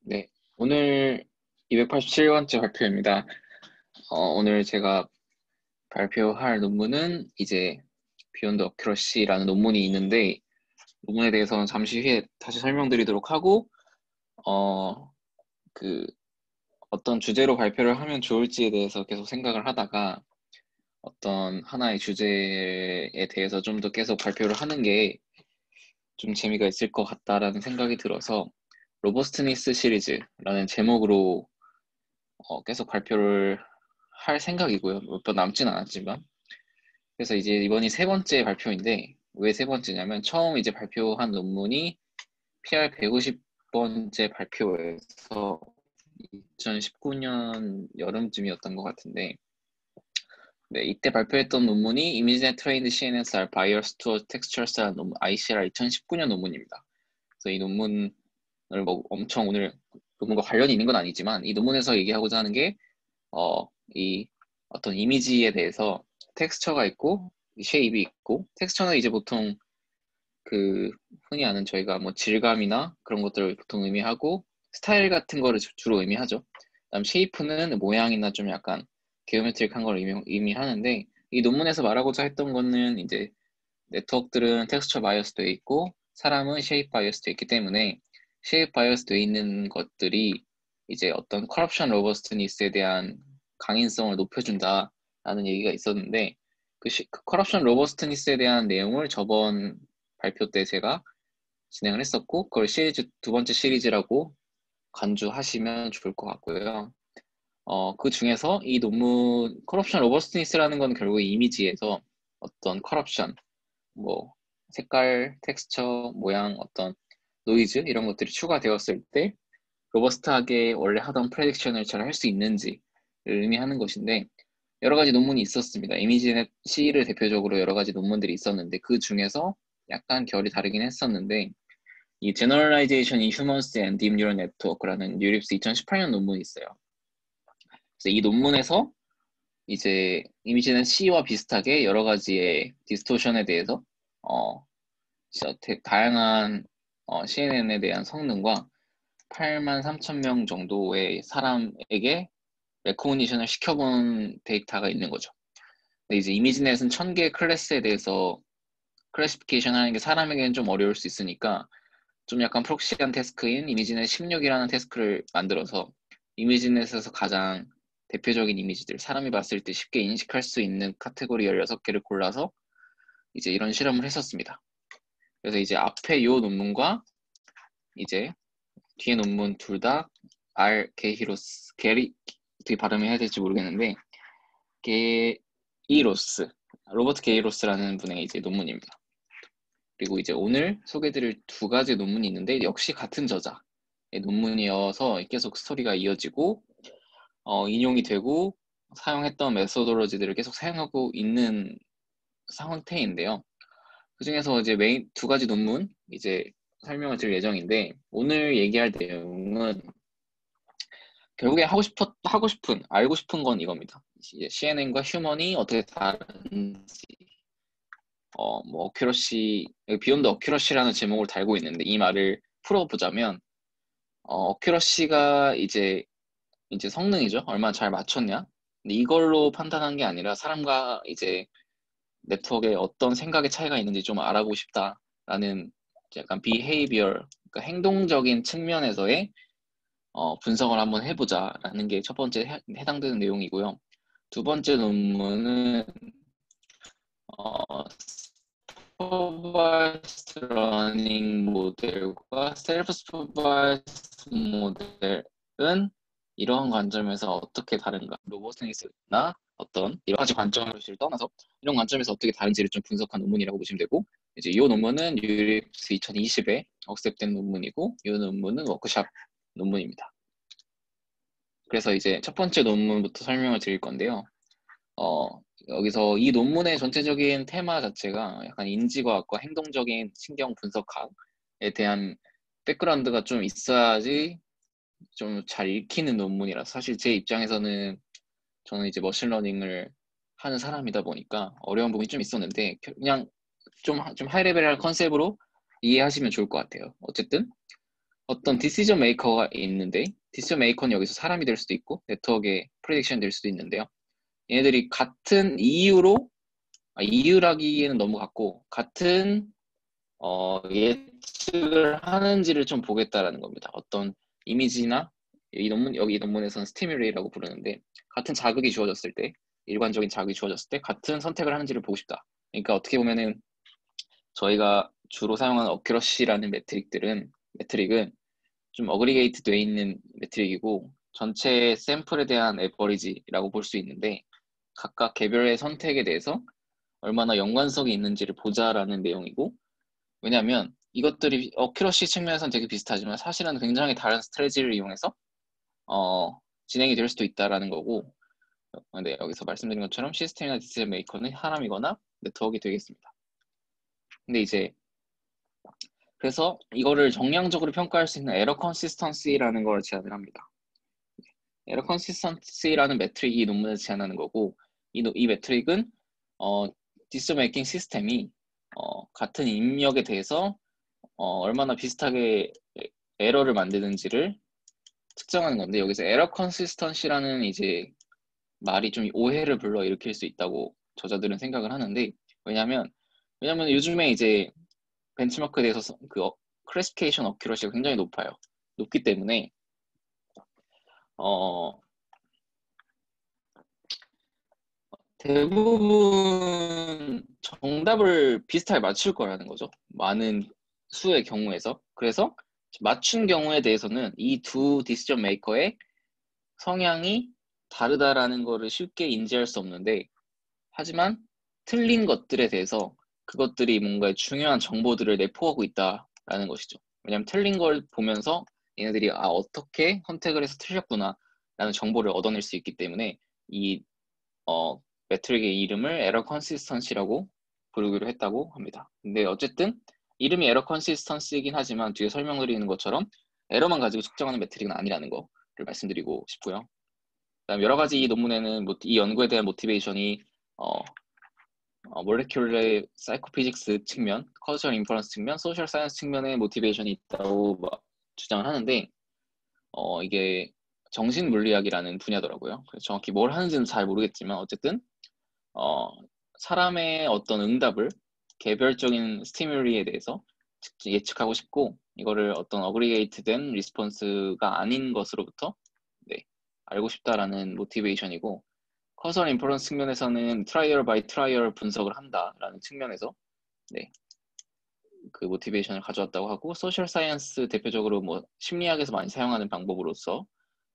네, 오늘 287번째 발표입니다. 오늘 제가 발표할 논문은 이제 Beyond Accuracy라는 논문이 있는데 논문에 대해서는 잠시 후에 다시 설명드리도록 하고 어, 그 어떤 주제로 발표를 하면 좋을지에 대해서 계속 생각을 하다가 어떤 하나의 주제에 대해서 좀 더 계속 발표를 하는 게 좀 재미가 있을 것 같다라는 생각이 들어서 로버스트니스 시리즈라는 제목으로 계속 발표를 할 생각이고요. 몇 번 남진 않았지만. 그래서 이제 이번이 세 번째 발표인데, 왜 세 번째냐면, 처음 이제 발표한 논문이 PR 150번째 발표에서 2019년 여름쯤이었던 것 같은데, 네, 이때 발표했던 논문이 Image Trained CNSR Bias to Textures라는 논문, ICR 2019년 논문입니다. 그래서 이 논문을 뭐 엄청 오늘 논문과 관련이 있는 건 아니지만, 이 논문에서 얘기하고자 하는 게 이 어떤 이미지에 대해서 텍스처가 있고 쉐입이 있고 텍스처는 이제 보통 그 흔히 아는 저희가 뭐 질감이나 그런 것들을 보통 의미하고 스타일 같은 거를 주로 의미하죠. 그다음 쉐이프는 모양이나 좀 약간 게오메트릭한 걸 의미하는데 이 논문에서 말하고자 했던 거는 이제 네트워크들은 텍스처 바이어스 돼 있고 사람은 쉐입 바이어스 돼 있기 때문에 쉐입 바이어스 돼 있는 것들이 이제 어떤 커럽션 로버스트니스에 대한 강인성을 높여준다라는 얘기가 있었는데 그 커럽션 로버스트니스에 대한 내용을 저번 발표 때 제가 진행을 했었고 그걸 시리즈 두 번째 시리즈라고 간주하시면 좋을 것 같고요. 그 중에서 이 논문 커럽션 로버스트니스라는 건 결국 이미지에서 어떤 커럽션 뭐 색깔, 텍스처, 모양, 어떤 노이즈 이런 것들이 추가되었을 때 로버스트하게 원래 하던 프레딕션을 잘 할 수 있는지를 의미하는 것인데 여러 가지 논문이 있었습니다. 이미지넷 C를 대표적으로 여러 가지 논문들이 있었는데 그 중에서 약간 결이 다르긴 했었는데 이 Generalization in Humans and Deep Neural Network라는 뉴립스 2018년 논문이 있어요. 그래서 이 논문에서 이제 이미지넷 C와 비슷하게 여러 가지의 디스토션에 대해서 어, 다양한 CNN에 대한 성능과 8만 3천 명 정도의 사람에게 레코니션을 시켜본 데이터가 있는 거죠. 근데 이제 이미지넷은 1000개의 클래스에 대해서 클래시피케이션 하는 게 사람에게는 좀 어려울 수 있으니까 좀 약간 프록시한 태스크인 이미지넷 16이라는 태스크를 만들어서 이미지넷에서 가장 대표적인 이미지들, 사람이 봤을 때 쉽게 인식할 수 있는 카테고리 16개를 골라서 이제 이런 실험을 했었습니다. 그래서 이제 앞에 요 논문과 이제 뒤에 논문 둘 다 게히로스, 어떻게 발음해야 될지 모르겠는데 게이로스, 로버트 게이로스라는 분의 이제 논문입니다. 그리고 이제 오늘 소개드릴 두 가지 논문이 있는데 역시 같은 저자의 논문이어서 계속 스토리가 이어지고 인용이 되고 사용했던 메소돌로지들을 계속 사용하고 있는 상태인데요. 그 중에서 이제 메인 두 가지 논문 이제 설명을 드릴 예정인데 오늘 얘기할 내용은 결국에 하고 싶은 알고 싶은 건 이겁니다. CNN과 휴먼이 어떻게 다른지 뭐 어큐러시 비욘드 어큐러시라는 제목을 달고 있는데 이 말을 풀어보자면 어큐러시가 이제 성능이죠. 얼마나 잘 맞췄냐. 근데 이걸로 판단한 게 아니라 사람과 이제 네트워크에 어떤 생각의 차이가 있는지 좀 알아보고 싶다라는 약간 behavior, 그러니까 행동적인 측면에서의 분석을 한번 해보자라는 게 첫 번째 해당되는 내용이고요. 두 번째 논문은 슈퍼바이스드 러닝 모델과 셀프 슈퍼바이스드 모델은 이러한 관점에서 어떻게 다른가? 로버스트니스나 어떤 여러 가지 관점을 떠나서 이런 관점에서 어떻게 다른지를 좀 분석한 논문이라고 보시면 되고 이제 이 논문은 유립스 2020에 억셉된 논문이고 이 논문은 워크샵 논문입니다. 그래서 이제 첫 번째 논문부터 설명을 드릴 건데요. 어, 여기서 이 논문의 전체적인 테마 자체가 약간 인지과학과 행동적인 신경 분석학에 대한 백그라운드가 좀 있어야지 좀 잘 읽히는 논문이라 사실 제 입장에서는 저는 이제 머신러닝을 하는 사람이다 보니까 어려운 부분이 좀 있었는데 그냥 좀 하이레벨한 컨셉으로 이해하시면 좋을 것 같아요. 어쨌든 어떤 디시전 메이커가 있는데 디시전 메이커는 여기서 사람이 될 수도 있고 네트워크의 프레딕션 될 수도 있는데요. 얘네들이 같은 이유로 이유라기에는 너무 같고 같은 예측을 하는지를 좀 보겠다라는 겁니다. 어떤 이미지나 여기 논문에서는 스티뮬레이라고 부르는데 같은 자극이 주어졌을 때 일관적인 자극이 주어졌을 때 같은 선택을 하는지를 보고 싶다. 그러니까 어떻게 보면은 저희가 주로 사용하는 어큐러시라는 매트릭은 좀 어그리게이트 돼 있는 매트릭이고 전체 샘플에 대한 에버리지라고 볼 수 있는데 각각 개별의 선택에 대해서 얼마나 연관성이 있는지를 보자라는 내용이고 왜냐하면 이것들이 어큐러시 측면에서는 되게 비슷하지만 사실은 굉장히 다른 스트래지를 이용해서 진행이 될 수도 있다라는 거고 네, 여기서 말씀드린 것처럼 시스템이나 디시전 메이커는 사람이거나 네트워크가 되겠습니다. 근데 이제 그래서 이거를 정량적으로 평가할 수 있는 에러 컨시스턴시라는 걸 제안을 합니다. 에러 컨시스턴시라는 매트릭이 이 논문에서 제안하는 거고 이 매트릭은 디시전 메이킹 시스템이 같은 입력에 대해서 얼마나 비슷하게 에러를 만드는지를 측정하는 건데 여기서 에러 컨시스턴시라는 이제 말이 좀 오해를 불러일으킬 수 있다고 저자들은 생각을 하는데 왜냐면 요즘에 이제 벤치마크에 대해서 그 클래시피케이션 어큐러시가 굉장히 높기 때문에 대부분 정답을 비슷하게 맞출 거라는 거죠. 많은 수의 경우에서. 그래서 맞춘 경우에 대해서는 이 두 디시전 메이커의 성향이 다르다라는 거를 쉽게 인지할 수 없는데 하지만 틀린 것들에 대해서 그것들이 뭔가 중요한 정보들을 내포하고 있다라는 것이죠. 왜냐하면 틀린 걸 보면서 얘네들이 어떻게 선택을 해서 틀렸구나 라는 정보를 얻어낼 수 있기 때문에 이 매트릭의 이름을 에러 컨시스턴시라고 부르기로 했다고 합니다. 근데 어쨌든 이름이 에러 컨시스턴시이긴 하지만 뒤에 설명드리는 것처럼 에러만 가지고 측정하는 매트릭은 아니라는 거를 말씀드리고 싶고요. 그다음 여러 가지 이 논문에는 이 연구에 대한 모티베이션이 몰레큘러 사이코피직스 측면, 커저널 인퍼런스 측면, 소셜 사이언스 측면의 모티베이션이 있다고 주장을 하는데 이게 정신물리학이라는 분야더라고요. 그래서 정확히 뭘 하는지는 잘 모르겠지만 어쨌든 사람의 어떤 응답을 개별적인 스티뮬리에 대해서 예측하고 싶고 이거를 어떤 어그리게이트된 리스폰스가 아닌 것으로부터 네, 알고 싶다라는 모티베이션이고 커서널 인퍼런스 측면에서는 트라이얼 바이 트라이얼 분석을 한다라는 측면에서 네, 그 모티베이션을 가져왔다고 하고 소셜 사이언스 대표적으로 뭐 심리학에서 많이 사용하는 방법으로서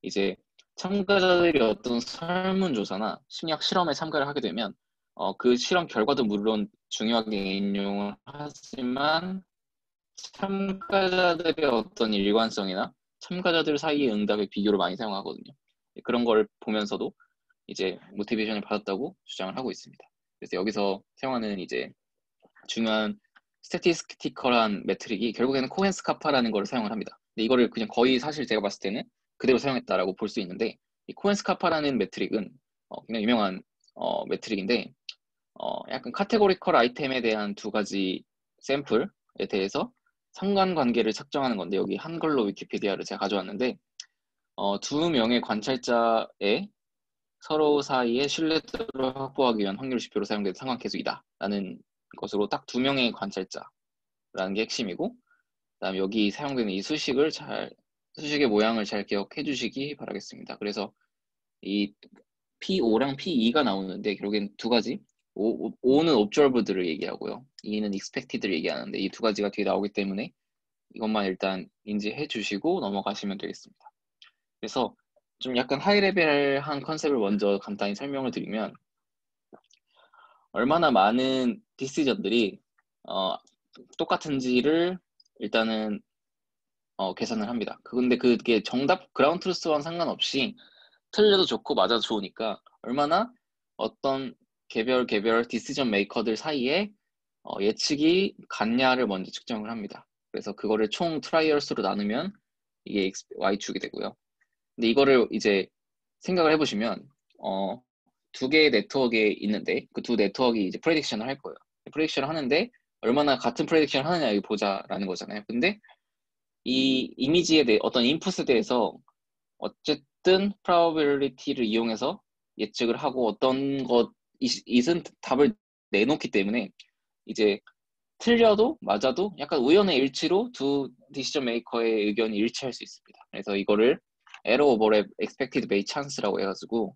이제 참가자들이 어떤 설문조사나 심리학 실험에 참가를 하게 되면 그 실험 결과도 물론 중요하게 인용을 하지만 참가자들의 어떤 일관성이나 참가자들 사이의 응답의 비교를 많이 사용하거든요. 그런 걸 보면서도 이제 모티베이션을 받았다고 주장을 하고 있습니다. 그래서 여기서 사용하는 이제 중요한 스태티스티컬한 매트릭이 결국에는 코헨스 카파라는 걸 사용을 합니다. 근데 이거를 그냥 거의 사실 제가 봤을 때는 그대로 사용했다라고 볼 수 있는데 이 코헨스 카파라는 매트릭은 굉장히 유명한 매트릭인데 약간 카테고리컬 아이템에 대한 두 가지 샘플에 대해서 상관관계를 측정하는 건데 여기 한글로 위키피디아를 제가 가져왔는데 두 명의 관찰자의 서로 사이의 신뢰도를 확보하기 위한 확률 지표로 사용되는 상관계수이다 라는 것으로 딱 두 명의 관찰자라는 게 핵심이고 그다음 여기 사용되는 이 수식의 모양을 잘 기억해 주시기 바라겠습니다. 그래서 이 P5랑 P2가 나오는데 결국엔 두 가지 5는 observed를 얘기하고요. 2는 expected를 얘기하는데 이 두 가지가 뒤에 나오기 때문에 이것만 일단 인지해 주시고 넘어가시면 되겠습니다. 그래서 좀 약간 하이레벨한 컨셉을 먼저 간단히 설명을 드리면 얼마나 많은 디시전들이 똑같은지를 일단은 계산을 합니다. 근데 그게 정답 그라운드 트루스와는 상관없이 틀려도 좋고 맞아도 좋으니까 얼마나 어떤 개별 디시전 메이커들 사이에 예측이 같냐를 먼저 측정을 합니다. 그래서 그거를 총 트라이얼 수로 나누면 이게 Y축이 되고요. 근데 이거를 이제 생각을 해보시면 두 개의 네트워크에 있는데 그 두 네트워크가 이제 프레딕션을 할 거예요. 프레딕션을 하는데 얼마나 같은 프레딕션을 하느냐 이거 보자라는 거잖아요. 근데 이 이미지에 대해 어떤 인풋에 대해서 어쨌든 probability를 이용해서 예측을 하고 어떤 것잇은 답을 내놓기 때문에 이제 틀려도 맞아도 약간 우연의 일치로 두 디시전 메이커의 의견이 일치할 수 있습니다. 그래서 이거를 에러 오버랩 expected by chance라고 해가지고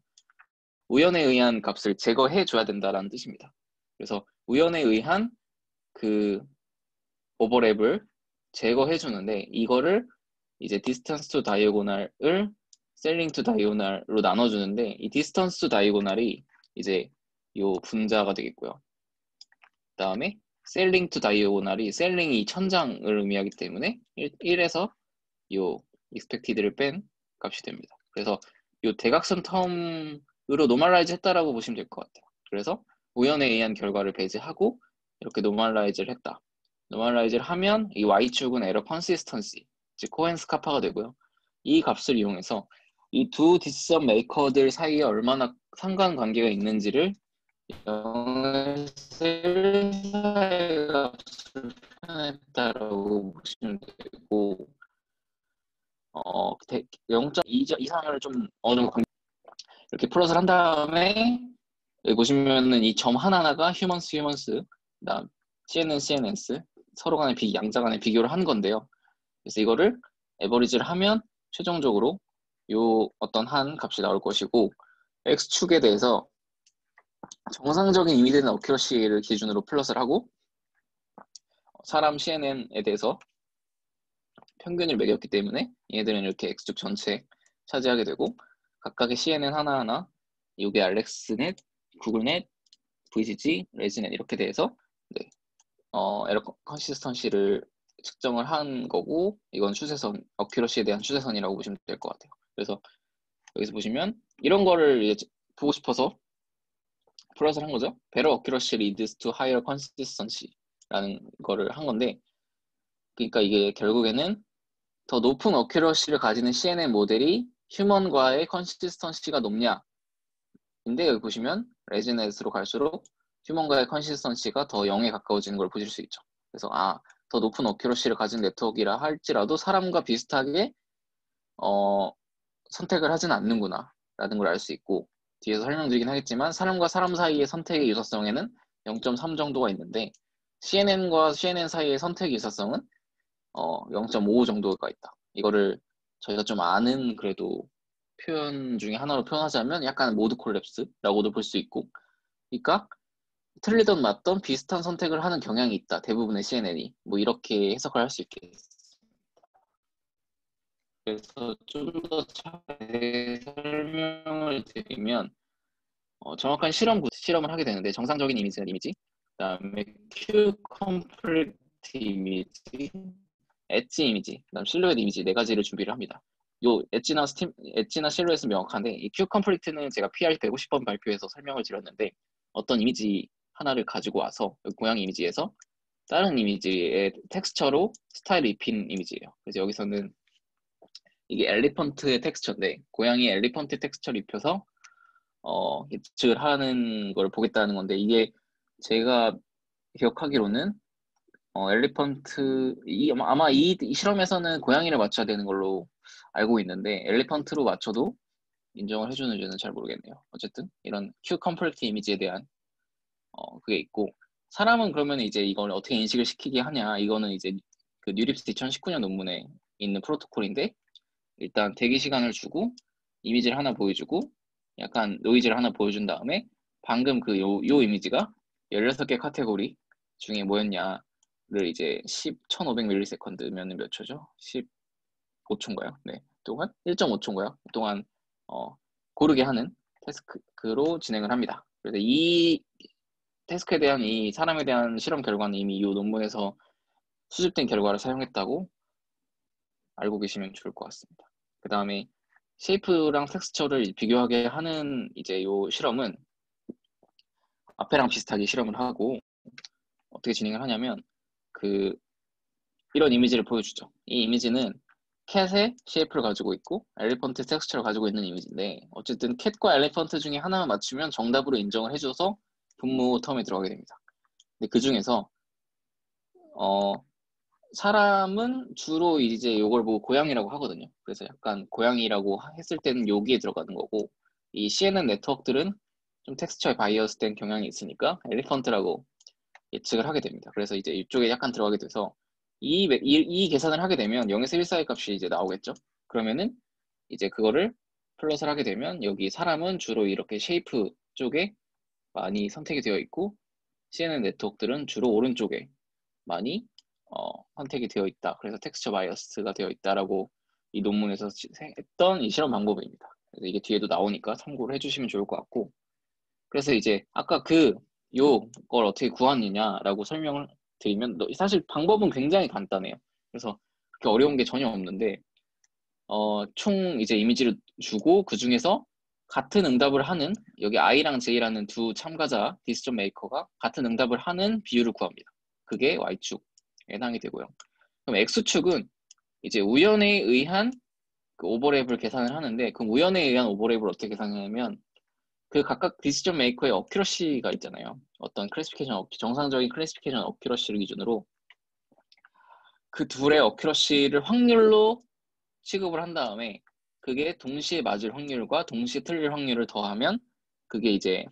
우연에 의한 값을 제거해 줘야 된다라는 뜻입니다. 그래서 우연에 의한 그 오버랩을 제거해 주는데 이거를 이제 distance to diagonal을 selling to diagonal로 나눠주는데 이 distance to diagonal이 이제 요 분자가 되겠고요. 그 다음에 selling to diagonal이 selling이 천장을 의미하기 때문에 1에서 요 expected를 뺀 값이 됩니다. 그래서 요 대각선 텀으로 노멀라이즈 했다라고 보시면 될 것 같아요. 그래서 우연에 의한 결과를 배제하고 이렇게 노멀라이즈를 했다. 노멀라이즈를 하면 이 y축은 에러 컨시스턴시, 즉 코헨스 카파가 되고요. 이 값을 이용해서 이 두 디시전 메이커들 사이에 얼마나 상관관계가 있는지를 영의 값을 표현했다라고 보시면 되고 0.2 이상을 좀 어느 정도 이렇게 플러스를 한 다음에 여기 보시면은 이 점 하나하나가 휴먼스 그다음 CNN 서로 간의 양자 간의 비교를 한 건데요. 그래서 이거를 에버리지를 하면 최종적으로 요 어떤 한 값이 나올 것이고 x축에 대해서 정상적인 이미지는 어큐러시를 기준으로 플러스를 하고 사람 CNN에 대해서 평균을 매겼기 때문에 얘네들은 이렇게 x축 전체 차지하게 되고 각각의 CNN 하나하나 요게 알렉스넷, 구글넷, VCG, 레지넷 이렇게 돼서 네, 에러 컨시스턴시를 측정을 한 거고 이건 추세선, 어큐러시에 대한 추세선이라고 보시면 될 것 같아요. 그래서 여기서 보시면 이런 거를 이제 보고 싶어서 플러스를 한 거죠. Better accuracy leads to higher consistency라는 거를 한 건데 그러니까 이게 결국에는 더 높은 어큐러시를 가지는 CNN 모델이 휴먼과의 컨시스턴시가 높냐 근데 여기 보시면 레지넷으로 갈수록 휴먼과의 컨시스턴시가 더 0에 가까워지는 걸 보실 수 있죠. 그래서 더 높은 어큐러시를 가진 네트워크이라 할지라도 사람과 비슷하게 선택을 하진 않는구나 라는 걸 알 수 있고 뒤에서 설명드리긴 하겠지만 사람과 사람 사이의 선택의 유사성에는 0.3 정도가 있는데 CNN과 CNN 사이의 선택의 유사성은 0.5 정도가 있다. 이거를 저희가 좀 아는 그래도 표현 중에 하나로 표현하자면 약간 모드 콜랩스라고도 볼 수 있고 그러니까 틀리던 맞던 비슷한 선택을 하는 경향이 있다. 대부분의 CNN이 뭐 이렇게 해석을 할 수 있겠습니다. 그래서 좀 더 자세히 설명을 드리면 정확한 실험을 하게 되는데 정상적인 이미지는 이미지 그 다음에 Q 컴플리트 이미지 엣지 이미지, 그다음 실루엣 이미지 네 가지를 준비를 합니다. 요 엣지나 실루엣은 명확한데 이 Q 컴플리트는 제가 PR 150번 발표에서 설명을 드렸는데 어떤 이미지 하나를 가지고 와서 고양이 이미지에서 다른 이미지의 텍스처로 스타일 입힌 이미지예요. 그래서 여기서는 이게 엘리펀트의 텍스처인데 고양이 엘리펀트 텍스처를 입혀서 예측을 하는 걸 보겠다는 건데 이게 제가 기억하기로는 엘리펀트 아마 이 실험에서는 고양이를 맞춰야 되는 걸로 알고 있는데 엘리펀트로 맞춰도 인정을 해주는지는 잘 모르겠네요. 어쨌든 이런 Q 컴플렉트 이미지에 대한 그게 있고 사람은 그러면 이제 이걸 어떻게 인식을 시키게 하냐 이거는 이제 그 뉴립스 2019년 논문에 있는 프로토콜인데 일단 대기 시간을 주고 이미지를 하나 보여주고 약간 노이즈를 하나 보여준 다음에 방금 그 요 이미지가 16개 카테고리 중에 뭐였냐를 이제 1500ms면 몇 초죠? 15초인가요? 네. 동안 1.5초인가요? 동안 고르게 하는 태스크로 진행을 합니다. 그래서 이 태스크에 대한 이 사람에 대한 실험 결과는 이미 이 논문에서 수집된 결과를 사용했다고 알고 계시면 좋을 것 같습니다. 그 다음에 쉐이프랑 텍스처를 비교하게 하는 이제 요 실험은 앞에랑 비슷하게 실험을 하고 어떻게 진행을 하냐면 이런 이미지를 보여주죠. 이 이미지는 캣의 쉐이프를 가지고 있고 엘리펀트 텍스처를 가지고 있는 이미지인데 어쨌든 캣과 엘리펀트 중에 하나만 맞추면 정답으로 인정을 해줘서 분모 텀에 들어가게 됩니다. 근데 그 중에서 사람은 주로 이제 이걸 보고 고양이라고 하거든요. 그래서 약간 고양이라고 했을 때는 여기에 들어가는 거고, 이 CNN 네트워크들은 좀 텍스처에 바이어스 된 경향이 있으니까 엘리펀트라고 예측을 하게 됩니다. 그래서 이제 이쪽에 약간 들어가게 돼서 이 계산을 하게 되면 0에서 1 사이 값이 이제 나오겠죠. 그러면은 이제 그거를 플롯을 하게 되면 여기 사람은 주로 이렇게 쉐이프 쪽에 많이 선택이 되어 있고, CNN 네트워크들은 주로 오른쪽에 많이 선택이 되어 있다. 그래서 텍스처 바이어스가 되어 있다라고 이 논문에서 했던 이 실험 방법입니다. 그래서 이게 뒤에도 나오니까 참고를 해주시면 좋을 것 같고, 그래서 이제 아까 요걸 어떻게 구하느냐라고 설명을 드리면, 사실 방법은 굉장히 간단해요. 그래서 그렇게 어려운 게 전혀 없는데, 총 이제 이미지를 주고 그 중에서 같은 응답을 하는, 여기 I랑 J라는 두 참가자 디시전 메이커가 같은 응답을 하는 비율을 구합니다. 그게 Y축에 해당이 되고요. 그럼 X축은 이제 우연에 의한 그 오버랩을 계산을 하는데, 그 우연에 의한 오버랩을 어떻게 계산하냐면, 그 각각 디시전 메이커의 어큐러시가 있잖아요. 어떤 클래시피케이션, 정상적인 클래시피케이션 어큐러시를 기준으로 그 둘의 어큐러시를 확률로 취급을 한 다음에, 그게 동시에 맞을 확률과 동시에 틀릴 확률을 더하면 그게 이제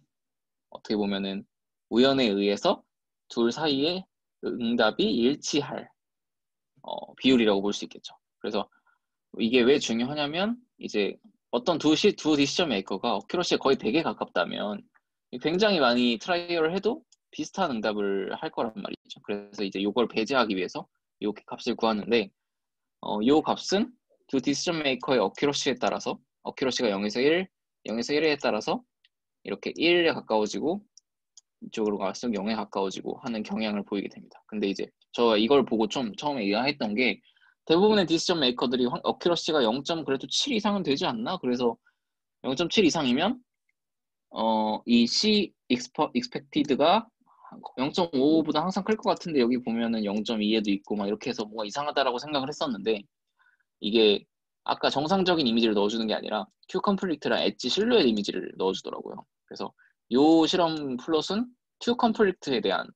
어떻게 보면은 우연에 의해서 둘 사이의 응답이 일치할 비율이라고 볼 수 있겠죠. 그래서 이게 왜 중요하냐면, 이제 어떤 두 디시전 메이커가 어큐러시에 거의 100에 가깝다면 굉장히 많이 트라이얼을 해도 비슷한 응답을 할 거란 말이죠. 그래서 이제 이걸 배제하기 위해서 이 값을 구하는데, 이 값은 두 디시전 메이커의 어큐러시에 따라서, 어큐러시가 0에서 1, 0에서 1에 따라서 이렇게 1에 가까워지고 이쪽으로 갈수록 0에 가까워지고 하는 경향을 보이게 됩니다. 근데 이제 저 이걸 보고 좀 처음에 의아했던 게, 대부분의 디시전 메이커들이 어큐러시가 0. 그래도 7 이상은 되지 않나? 그래서 0.7 이상이면 이 C expected가 0.5보다 항상 클 것 같은데, 여기 보면은 0.2에도 있고 막 이렇게 해서 뭔가 이상하다라고 생각을 했었는데, 이게 아까 정상적인 이미지를 넣어주는 게 아니라 q 컴플리트랑 엣지 실루엣 이미지를 넣어주더라고요. 그래서 이 실험 플롯은 q 컴플리트에 대한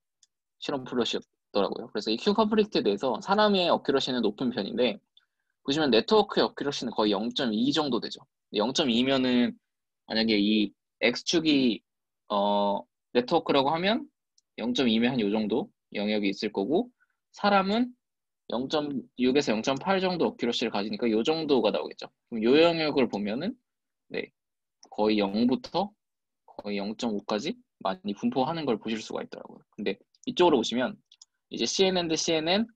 실험 플롯이었더라고요. 그래서 이 q 컴플리트에 대해서 사람의 어큐러시는 높은 편인데, 보시면 네트워크의 어큐러시는 거의 0.2 정도 되죠. 0.2면은 만약에 이 x축이 네트워크라고 하면 0.2면 한 요 정도 영역이 있을 거고, 사람은 0.6에서 0.8 정도 어큐러시를 가지니까 요 정도가 나오겠죠. 그럼 요 영역을 보면은 네, 거의 0부터 거의 0.5까지 많이 분포하는 걸 보실 수가 있더라고요. 근데 이쪽으로 보시면 이제 CNN 대 CNN,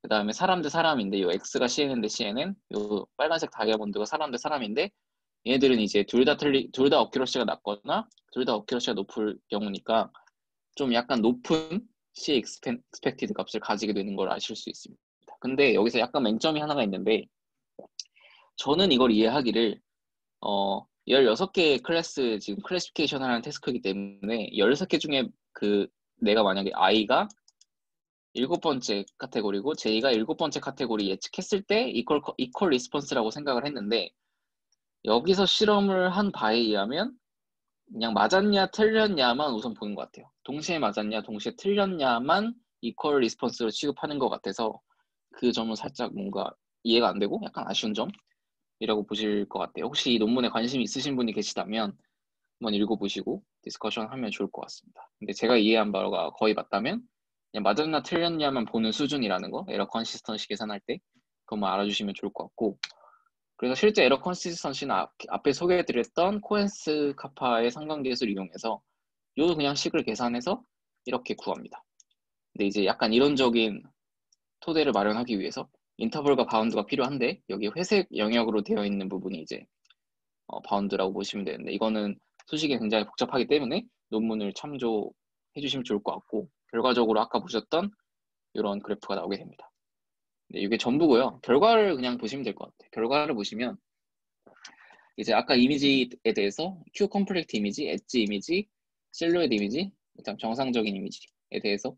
그 다음에 사람 대 사람인데, 요 X가 CNN 대 CNN, 요 빨간색 다이아몬드가 사람 대 사람인데, 얘네들은 이제 둘 다 어큐러시가 낮거나 둘 다 어큐러시가 높을 경우니까 좀 약간 높은 C expected 값을 가지게 되는 걸 아실 수 있습니다. 근데 여기서 약간 맹점이 하나가 있는데, 저는 이걸 이해하기를 16개의 클래스 지금 클래시피케이션 하는 태스크이기 때문에 16개 중에 내가 만약에 I가 7번째 카테고리고 J가 7번째 카테고리 예측했을 때 이퀄 리스폰스라고 생각을 했는데, 여기서 실험을 한 바에 의하면 그냥 맞았냐 틀렸냐만 우선 보는 것 같아요. 동시에 맞았냐 동시에 틀렸냐만 이퀄 리스폰스로 취급하는 것 같아서, 그 점은 살짝 뭔가 이해가 안 되고 약간 아쉬운 점이라고 보실 것 같아요. 혹시 이 논문에 관심 있으신 분이 계시다면 한번 읽어보시고 디스커션 하면 좋을 것 같습니다. 근데 제가 이해한 바가 거의 맞다면 그냥 맞았냐 틀렸냐만 보는 수준이라는 거, 에러 컨시스턴시 계산할 때 그것만 알아주시면 좋을 것 같고, 그래서 실제 에러 컨시스턴시는 앞에 소개해드렸던 코헨스 카파의 상관계수를 이용해서 요 그냥 식을 계산해서 이렇게 구합니다. 근데 이제 약간 이론적인 토대를 마련하기 위해서 인터벌과 바운드가 필요한데, 여기 회색 영역으로 되어 있는 부분이 이제 바운드라고 보시면 되는데, 이거는 수식이 굉장히 복잡하기 때문에 논문을 참조해 주시면 좋을 것 같고, 결과적으로 아까 보셨던 이런 그래프가 나오게 됩니다. 네, 이게 전부고요. 결과를 그냥 보시면 될 것 같아요. 결과를 보시면 이제 아까 이미지에 대해서 Q 컴플렉트 이미지, 엣지 이미지, 실루엣 이미지, 그다음 정상적인 이미지에 대해서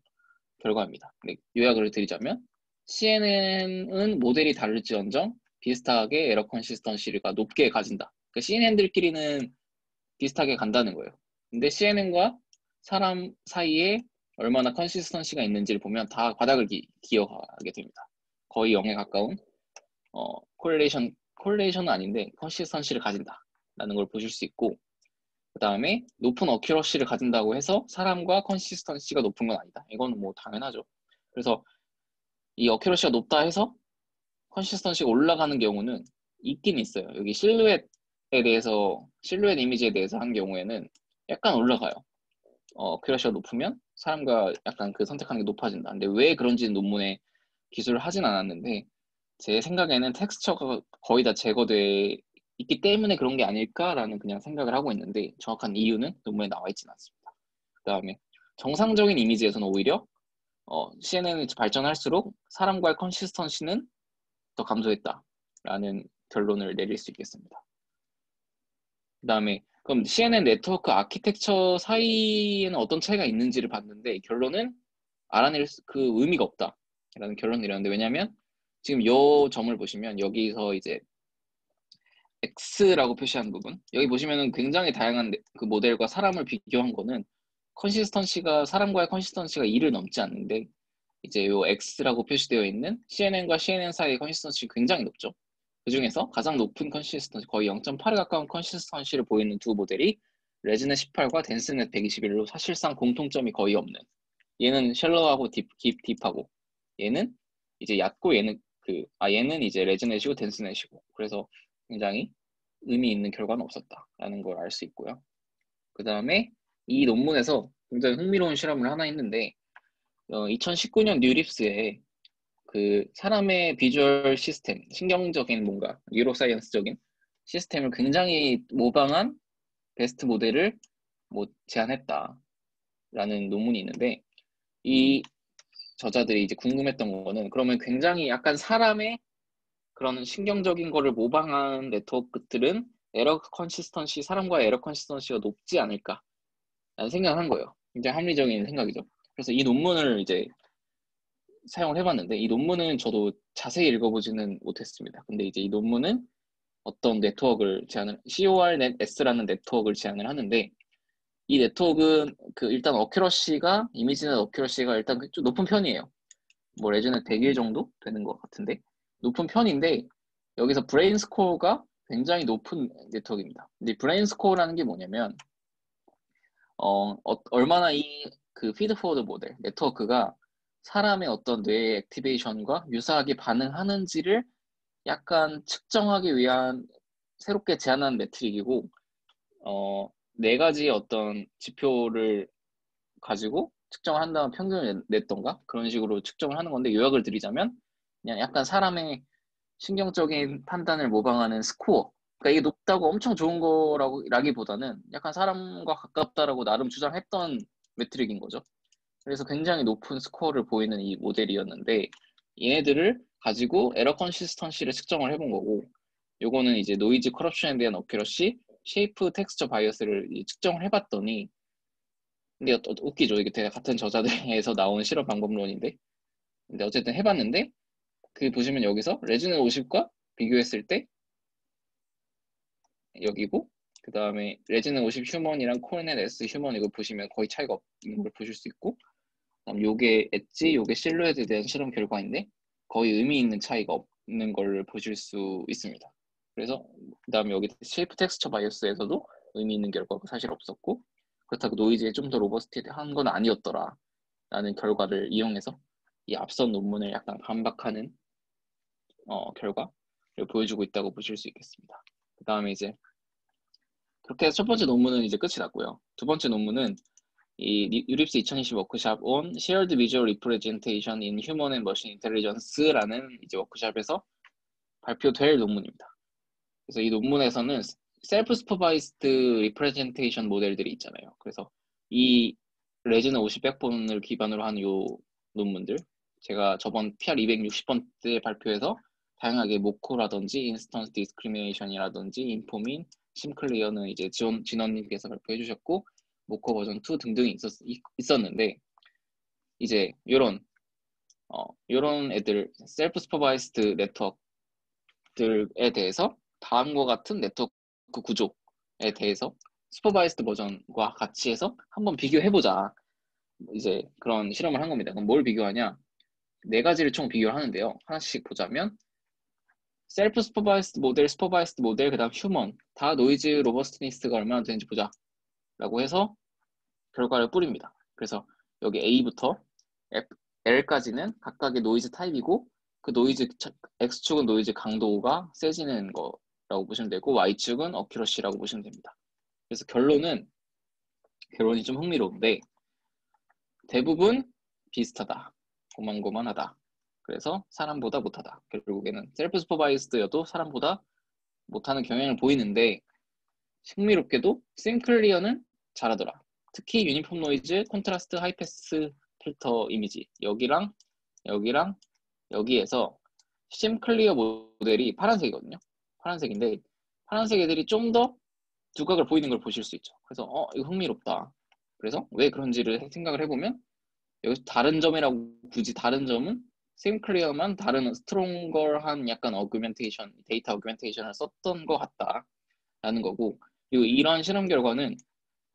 결과입니다. 네, 요약을 드리자면 CNN은 모델이 다를지언정 비슷하게 에러 컨시스턴시가 높게 가진다. 그러니까 CNN들끼리는 비슷하게 간다는 거예요. 근데 CNN과 사람 사이에 얼마나 컨시스턴시가 있는지를 보면 다 바닥을 기어가게 됩니다. 거의 0에 가까운 콜레이션은 아닌데 컨시스턴시를 가진다라는 걸 보실 수 있고, 그 다음에 높은 어큐러시를 가진다고 해서 사람과 컨시스턴시가 높은 건 아니다. 이거는 뭐 당연하죠. 그래서 이 어큐러시가 높다 해서 컨시스턴시가 올라가는 경우는 있긴 있어요. 여기 실루엣 이미지에 대해서 한 경우에는 약간 올라가요. 어큐러시가 높으면 사람과 약간 그 선택하는 게 높아진다. 근데 왜 그런지는 논문에 기술을 하진 않았는데, 제 생각에는 텍스처가 거의 다 제거돼 있기 때문에 그런 게 아닐까라는 그냥 생각을 하고 있는데, 정확한 이유는 논문에 나와 있지는 않습니다. 그 다음에 정상적인 이미지에서는 오히려 CNN이 발전할수록 사람과의 컨시스턴시는 더 감소했다라는 결론을 내릴 수 있겠습니다. 그 다음에 그럼 CNN 네트워크 아키텍처 사이에는 어떤 차이가 있는지를 봤는데, 결론은 알아낼 그 의미가 없다라는 결론을 내렸는데, 왜냐하면 지금 이 점을 보시면 여기서 이제 X라고 표시한 부분, 여기 보시면은 굉장히 다양한 그 모델과 사람을 비교한 거는 컨시스턴시가, 사람과의 컨시스턴시가 2를 넘지 않는데, 이제 요 X라고 표시되어 있는 CNN과 CNN 사이의 컨시스턴시가 굉장히 높죠. 그 중에서 가장 높은 컨시스턴시, 거의 0.8에 가까운 컨시스턴시를 보이는 두 모델이 레즈넷 18과 덴스넷 121로 사실상 공통점이 거의 없는, 얘는 셜로하고 딥하고, 얘는 이제 얕고, 얘는 이제 레즈넷이고 덴스넷이고, 그래서 굉장히 의미 있는 결과는 없었다라는 걸 알 수 있고요. 그 다음에 이 논문에서 굉장히 흥미로운 실험을 하나 했는데, 2019년 뉴립스에 그 사람의 비주얼 시스템, 신경적인 뭔가 뉴로사이언스적인 시스템을 굉장히 모방한 베스트 모델을 뭐 제안했다라는 논문이 있는데, 이 저자들이 이제 궁금했던 거는, 그러면 굉장히 약간 사람의 그런 신경적인 거를 모방한 네트워크들은 사람과의 에러 컨시스턴시가 높지 않을까라는 생각을 한 거예요. 굉장히 합리적인 생각이죠. 그래서 이 논문을 이제 사용을 해봤는데, 이 논문은 저도 자세히 읽어보지는 못했습니다. 근데 이제 이 논문은 어떤 네트워크를 CORNetS라는 네트워크를 제안을 하는데, 이 네트워크는 일단 이미지는 어큐러시가 일단 좀 높은 편이에요. 뭐 레즈넷 100일 정도 되는 것 같은데, 높은 편인데, 여기서 브레인 스코어가 굉장히 높은 네트워크입니다. 근데 브레인 스코어라는 게 뭐냐면, 얼마나 그 피드포워드 모델 네트워크가 사람의 어떤 뇌의 액티베이션과 유사하게 반응하는지를 약간 측정하기 위한 새롭게 제안한 매트릭이고, 네 가지 어떤 지표를 가지고 측정을 한 다음 평균을 냈던가 그런 식으로 측정을 하는 건데, 요약을 드리자면 그냥 약간 사람의 신경적인 판단을 모방하는 스코어, 그러니까 이게 높다고 엄청 좋은 거라기보다는 약간 사람과 가깝다라고 나름 주장했던 매트릭인 거죠. 그래서 굉장히 높은 스코어를 보이는 이 모델이었는데, 얘네들을 가지고 에러 컨시스턴시를 측정을 해본 거고, 요거는 이제 노이즈 커럽션에 대한 어큐러시, 쉐이프 텍스처 바이어스를 측정을 해봤더니, 근데 웃기죠. 이게 같은 저자들에서 나온 실험 방법론인데, 근데 어쨌든 해봤는데, 보시면 여기서 레즈넷 50과 비교했을 때 여기고, 그 다음에 레즈넷 50 휴먼이랑 코르넷 S 휴먼 이거 보시면 거의 차이가 없는 걸 보실 수 있고, 그다음 요게 엣지, 요게 실루엣에 대한 실험 결과인데 거의 의미 있는 차이가 없는 걸 보실 수 있습니다. 그래서 그다음에 여기 쉐이프 텍스처 바이어스에서도 의미 있는 결과가 사실 없었고, 그렇다고 노이즈에 좀 더 로버스티한 건 아니었더라 라는 결과를 이용해서 이 앞선 논문을 약간 반박하는 결과를 보여주고 있다고 보실 수 있겠습니다. 그 다음에 이제 그렇게 해서 첫 번째 논문은 이제 끝이 났고요. 두 번째 논문은 이 유립스 2020 워크샵 on Shared Visual Representation in Human and Machine Intelligence라는 이제 워크샵에서 발표될 논문입니다. 그래서 이 논문에서는 셀프 스퍼바이스드 리프레젠테이션 모델들이 있잖아요. 그래서 이 레즈넷 50 백본을 기반으로 한 요 논문들, 제가 저번 PR 260번 때 발표해서 다양하게 모코라든지 인스턴스 디스크리미네이션이라든지 인포민, 심클리어는 이제 진원님께서 발표해 주셨고, 모코 버전 2 등등이 있었는데, 이제 요런 애들 셀프 스퍼바이스드 네트워크들에 대해서 다음과 같은 네트워크 구조에 대해서 슈퍼바이스드 버전과 같이 해서 한번 비교해보자, 이제 그런 실험을 한 겁니다. 그럼 뭘 비교하냐? 네 가지를 총 비교를 하는데요. 하나씩 보자면 셀프 스퍼바이스드 모델, 슈퍼바이스드 모델, 그 다음 휴먼 다 노이즈 로버스트니스가 얼마나 되는지 보자 라고 해서 결과를 뿌립니다. 그래서 여기 A부터 L까지는 각각의 노이즈 타입이고 그 노이즈 X축은 노이즈 강도가 세지는 거라고 보시면 되고 Y축은 어큐러시라고 보시면 됩니다. 그래서 결론이 좀 흥미로운데 대부분 비슷하다. 고만고만하다. 그래서 사람보다 못하다. 결국에는 셀프 슈퍼바이스드여도 사람보다 못하는 경향을 보이는데 흥미롭게도 싱클리어는 잘하더라. 특히 유니폼 노이즈, 콘트라스트, 하이패스 필터 이미지 여기랑 여기에서 심클리어 모델이 파란색이거든요. 파란색인데 파란색 애들이 좀 더 두각을 보이는 걸 보실 수 있죠. 그래서 이거 흥미롭다. 그래서 왜 그런지를 생각을 해보면 여기서 다른 점이라고 굳이 다른 점은 심클리어만 다른 스트롱걸한 약간 어규멘테이션, 데이터 어규멘테이션을 썼던 것 같다라는 거고 그리고 이러한 실험 결과는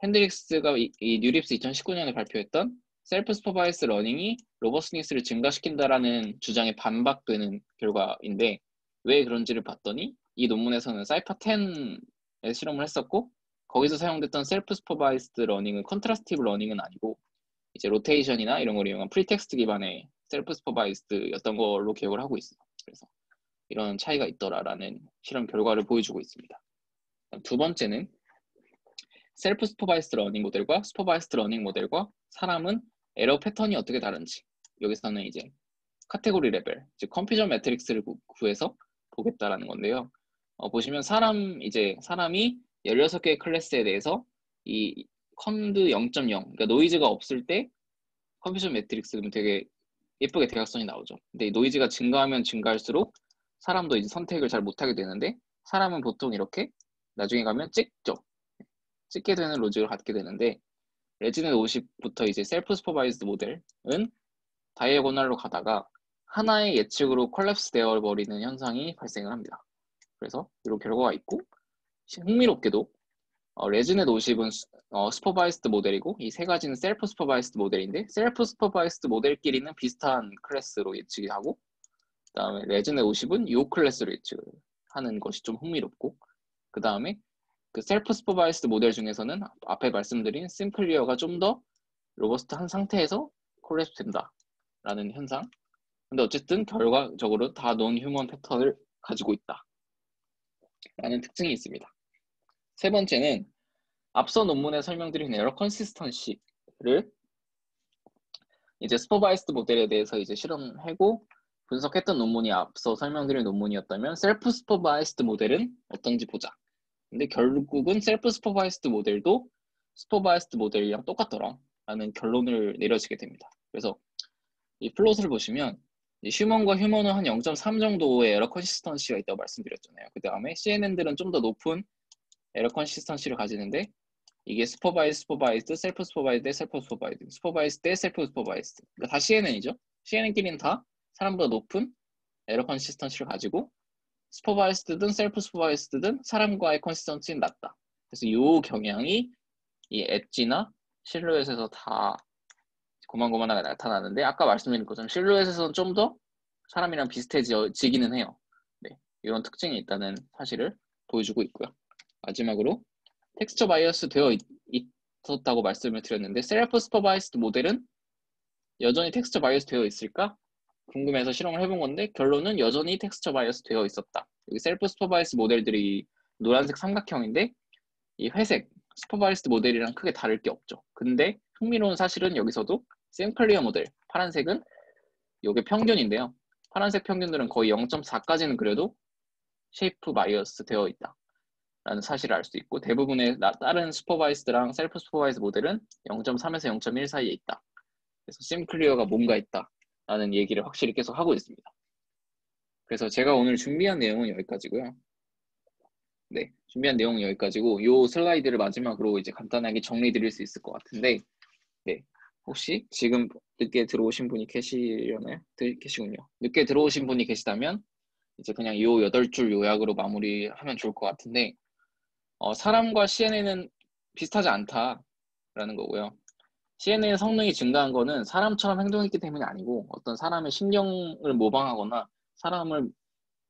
핸드릭스가 이 뉴립스 2019년에 발표했던 셀프 슈퍼바이스 러닝이 로버스니스를 증가시킨다라는 주장에 반박되는 결과인데 왜 그런지를 봤더니 이 논문에서는 사이파10에 실험을 했었고 거기서 사용됐던 셀프 슈퍼바이스드 러닝은 컨트라스티브 러닝은 아니고 이제 로테이션이나 이런 걸 이용한 프리텍스트 기반의 셀프 슈퍼바이스드였던 걸로 기억을 하고 있어요. 그래서 이런 차이가 있더라라는 실험 결과를 보여주고 있습니다. 두 번째는 셀프 슈퍼바이스드 러닝 모델과 슈퍼바이스드 러닝 모델과 사람은 에러 패턴이 어떻게 다른지 여기서는 이제 카테고리 레벨, 즉 컴퓨저 매트릭스를 구해서 보겠다라는 건데요. 보시면 사람이 16개의 클래스에 대해서 이 컨드 0.0, 그러니까 노이즈가 없을 때 컴퓨저 매트릭스는 되게 예쁘게 대각선이 나오죠. 근데 노이즈가 증가하면 증가할수록 사람도 이제 선택을 잘 못하게 되는데 사람은 보통 이렇게 나중에 가면 찍게 되는 로직을 갖게 되는데 레지넷 50부터 이제 셀프 슈퍼바이즈드 모델은 다이애고널로 가다가 하나의 예측으로 콜랩스 되어 버리는 현상이 발생을 합니다. 그래서 이런 결과가 있고 흥미롭게도 레지넷 50은 슈퍼바이스드 모델이고 이 세 가지는 셀프 슈퍼바이스드 모델인데 셀프 슈퍼바이스드 모델끼리는 비슷한 클래스로 예측이 하고 그 다음에 레지넷 50은 요 클래스로 예측을 하는 것이 좀 흥미롭고 그 다음에 그 셀프 슈퍼바이스드 모델 중에서는 앞에 말씀드린 심클리어가 좀 더 로버스트한 상태에서 콜랩스 된다라는 현상. 근데 어쨌든 결과적으로 다 논 휴먼 패턴을 가지고 있다라는 특징이 있습니다. 세 번째는 앞서 논문에 설명드린 에러 컨시스턴시를 이제 슈퍼바이스드 모델에 대해서 이제 실험하고 분석했던 논문이 앞서 설명드린 논문이었다면 셀프 슈퍼바이스드 모델은 어떤지 보자. 근데 결국은 셀프 슈퍼바이스드 모델도 슈퍼바이스드 모델이랑 똑같더라 라는 결론을 내려지게 됩니다. 그래서 이 플롯을 보시면 휴먼과 휴먼은 한 0.3 정도의 에러 컨시스턴시가 있다고 말씀드렸잖아요. 그 다음에 CNN들은 좀 더 높은 에러 컨시스턴시를 가지는데 이게 슈퍼바이스드, 셀프 슈퍼바이스드, 셀프 슈퍼바이스드, 슈퍼바이스드, 셀프 슈퍼바이스드. 그러니까 다 CNN이죠. CNN끼리는 다 사람보다 높은 에러 컨시스턴시를 가지고 슈퍼바이스드든 셀프 슈퍼바이스드든 사람과의 컨시스턴시는 낮다. 그래서 이 경향이 이 엣지나 실루엣에서 다 고만고만하게 나타나는데 아까 말씀드린 것처럼 실루엣에서는 좀 더 사람이랑 비슷해지기는 해요. 네, 이런 특징이 있다는 사실을 보여주고 있고요. 마지막으로 텍스처 바이어스 되어 있었다고 말씀을 드렸는데 셀프 슈퍼바이스드 모델은 여전히 텍스처 바이어스 되어 있을까? 궁금해서 실험을 해본 건데 결론은 여전히 텍스처 바이어스 되어 있었다. 여기 셀프 슈퍼바이스드 모델들이 노란색 삼각형인데 이 회색 슈퍼바이스드 모델이랑 크게 다를 게 없죠. 근데 흥미로운 사실은 여기서도 심클리어 모델 파란색은 이게 평균인데요. 파란색 평균들은 거의 0.4까지는 그래도 쉐이프 바이어스 되어 있다 라는 사실을 알 수 있고 대부분의 다른 슈퍼바이스드랑 셀프 슈퍼바이스드 모델은 0.3에서 0.1 사이에 있다. 그래서 심클리어가 뭔가 있다 라는 얘기를 확실히 계속 하고 있습니다. 그래서 제가 오늘 준비한 내용은 여기까지고요. 네, 준비한 내용은 여기까지고 이 슬라이드를 마지막으로 이제 간단하게 정리 드릴 수 있을 것 같은데 네, 혹시 지금 늦게 들어오신 분이 계시려나요? 계시군요. 늦게 들어오신 분이 계시다면 이제 그냥 요 8줄 요약으로 마무리하면 좋을 것 같은데 사람과 CNN은 비슷하지 않다라는 거고요. CNN의 성능이 증가한 거는 사람처럼 행동했기 때문이 아니고 어떤 사람의 신경을 모방하거나 사람을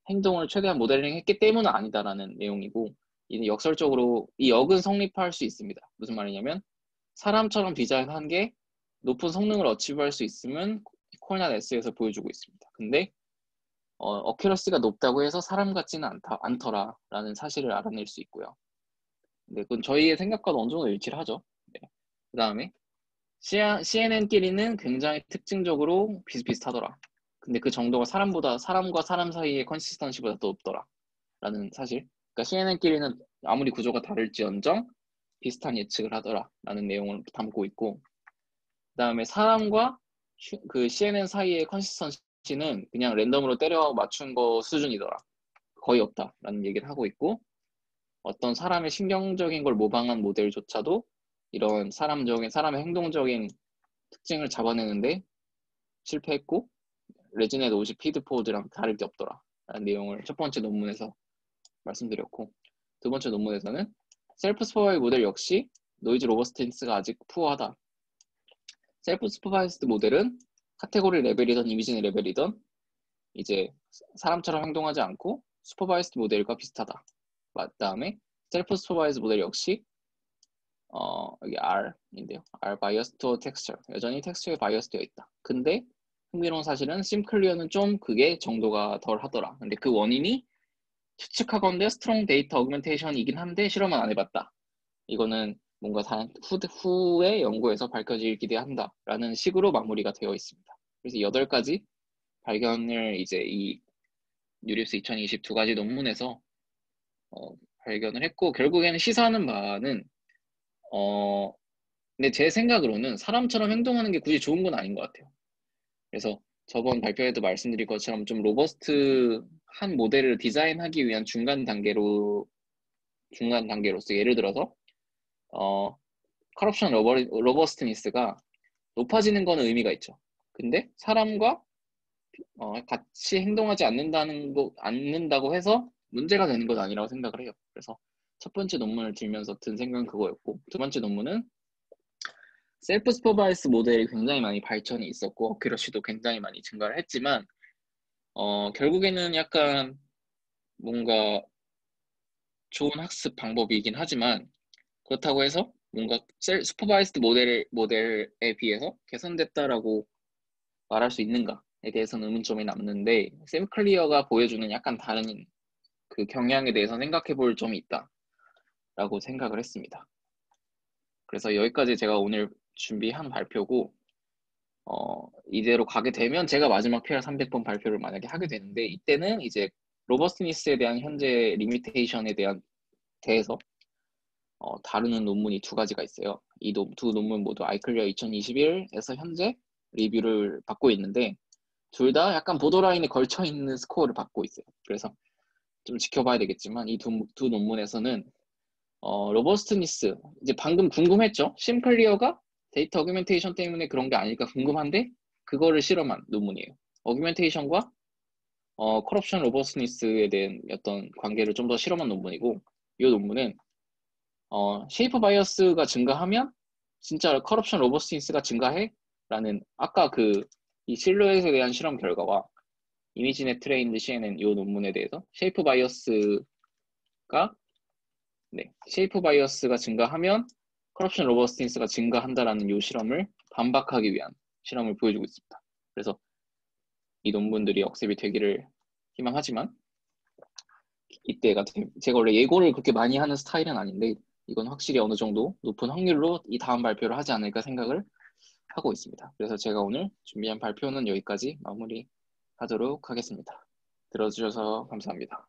행동을 최대한 모델링 했기 때문은 아니다라는 내용이고, 이는 역설적으로 이 역은 성립할 수 있습니다. 무슨 말이냐면 사람처럼 디자인한 게 높은 성능을 어치브할 수 있으면 코어넷 S에서 보여주고 있습니다. 근데 어큐러시가 높다고 해서 사람 같지는 않더라라는 사실을 알아낼 수 있고요. 네, 그건 저희의 생각과도 어느 정도 일치를 하죠. 네. 그 다음에 CNN끼리는 굉장히 특징적으로 비슷비슷하더라. 근데 그 정도가 사람과 사람 사이의 컨시스턴시보다 더 높더라. 라는 사실. 그러니까 CNN끼리는 아무리 구조가 다를지언정 비슷한 예측을 하더라. 라는 내용을 담고 있고, 그 다음에 사람과 그 CNN 사이의 컨시스턴시는 그냥 랜덤으로 때려 맞춘 거 수준이더라. 거의 없다. 라는 얘기를 하고 있고, 어떤 사람의 신경적인 걸 모방한 모델조차도 이런 사람의 행동적인 특징을 잡아내는데 실패했고, 레지넷 50 피드포드랑 다를 게 없더라 라는 내용을 첫 번째 논문에서 말씀드렸고, 두 번째 논문에서는 셀프 스포바이즈 모델 역시 노이즈 로버스틴스가 아직 푸어하다. 셀프 스포바이즈드 모델은 카테고리 레벨이든 이미지의 레벨이든 이제 사람처럼 행동하지 않고 슈퍼바이스드 모델과 비슷하다. 다음에 셀프 스포바이즈 모델 역시 여기 R인데요. R 바이어스 투어 텍스처. 여전히 텍스처에 바이어스 되어 있다. 근데 흥미로운 사실은 심클리어는 좀 그게 정도가 덜 하더라. 근데 그 원인이 추측하건대 스트롱 데이터 어그멘테이션이긴 한데 실험은 안 해봤다. 이거는 뭔가 후에 연구에서 밝혀질 기대한다 라는 식으로 마무리가 되어 있습니다. 그래서 8가지 발견을 이제 이 뉴립스 2020 두 가지 논문에서 발견을 했고, 결국에는 시사하는 바는 근데 제 생각으로는 사람처럼 행동하는 게 굳이 좋은 건 아닌 것 같아요. 그래서 저번 발표에도 말씀드린 것처럼 좀 로버스트한 모델을 디자인하기 위한 중간 단계로서 예를 들어서 커럽션 로버스트니스가 높아지는 거는 의미가 있죠. 근데 사람과 같이 행동하지 않는다고 해서 문제가 되는 건 아니라고 생각을 해요. 그래서 첫 번째 논문을 들면서 든 생각은 그거였고, 두 번째 논문은 셀프 스포바이스 모델이 굉장히 많이 발전이 있었고 어큐러시도 굉장히 많이 증가를 했지만 결국에는 약간 뭔가 좋은 학습 방법이긴 하지만, 그렇다고 해서 뭔가 슈퍼바이스드 모델에 비해서 개선됐다라고 말할 수 있는가에 대해서는 의문점이 남는데, 샘 클리어가 보여주는 약간 다른 그 경향에 대해서 생각해 볼 점이 있다라고 생각을 했습니다. 그래서 여기까지 제가 오늘 준비한 발표고, 이대로 가게 되면 제가 마지막 PR 300번 발표를 만약에 하게 되는데, 이때는 이제 로버스니스에 대한 현재 리미테이션에 대해서 다루는 논문이 두 가지가 있어요. 이 두 논문 모두 아이클리어 2021에서 현재 리뷰를 받고 있는데, 둘 다 약간 보더라인에 걸쳐 있는 스코어를 받고 있어요. 그래서 좀 지켜봐야 되겠지만 이 두 논문에서는 로버스트니스, 이제 방금 궁금했죠? 심클리어가 데이터 어규멘테이션 때문에 그런 게 아닐까 궁금한데 그거를 실험한 논문이에요. 어규멘테이션과 커럽션 로버스트니스에 대한 어떤 관계를 좀 더 실험한 논문이고, 이 논문은 쉐이프 바이어스가 증가하면 진짜 커럽션 로버스트니스가 증가해? 라는 아까 이 실루엣에 대한 실험 결과와 이미지넷 트레인드 CNN 이 논문에 대해서 쉐이프 바이어스가 증가하면 커럽션 로버스틴스가 증가한다라는 이 실험을 반박하기 위한 실험을 보여주고 있습니다. 그래서 이 논문들이 억셉이 되기를 희망하지만, 이때가 제가 원래 예고를 그렇게 많이 하는 스타일은 아닌데 이건 확실히 어느 정도 높은 확률로 이 다음 발표를 하지 않을까 생각을 하고 있습니다. 그래서 제가 오늘 준비한 발표는 여기까지 마무리하도록 하겠습니다. 들어주셔서 감사합니다.